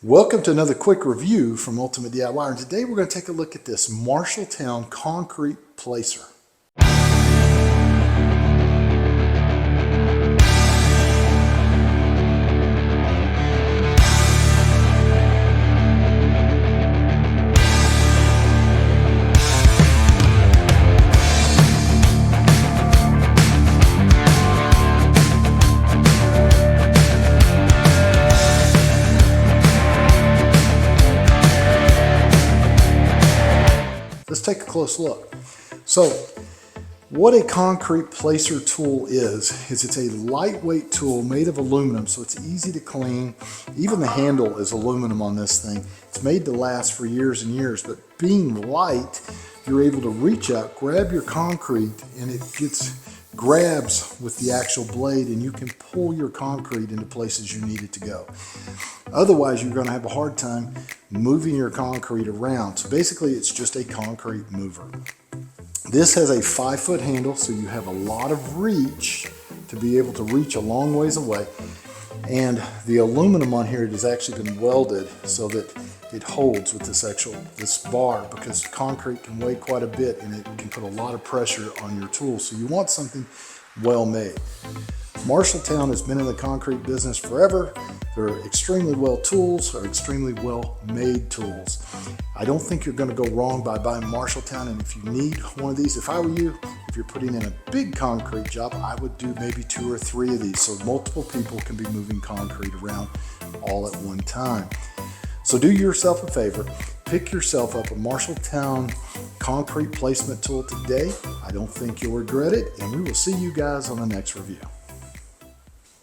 Welcome to another quick review from Ultimate DIY, and today we're going to take a look at this Marshalltown concrete placer. Let's take a close look. So what a concrete placer tool is it's a lightweight tool made of aluminum, so it's easy to clean. Even the handle is aluminum on this thing. It's made to last for years and years, but being light, you're able to reach out, grab your concrete, and it grabs with the actual blade, and you can pull your concrete into places you need it to go. Otherwise, you're going to have a hard time moving your concrete around. So basically, it's just a concrete mover. This has a 5-foot handle, so you have a lot of reach to be able to reach a long ways away. And the aluminum on here has actually been welded so that it holds with this bar, because concrete can weigh quite a bit and it can put a lot of pressure on your tool. So you want something well made. Marshalltown has been in the concrete business forever. They're extremely well tools, or extremely well made tools. I don't think you're going to go wrong by buying Marshalltown, and if you need one of these, if I were you, if you're putting in a big concrete job, I would do maybe 2 or 3 of these so multiple people can be moving concrete around all at one time. So do yourself a favor, pick yourself up a Marshalltown concrete placement tool today. I don't think you'll regret it, and we will see you guys on the next review.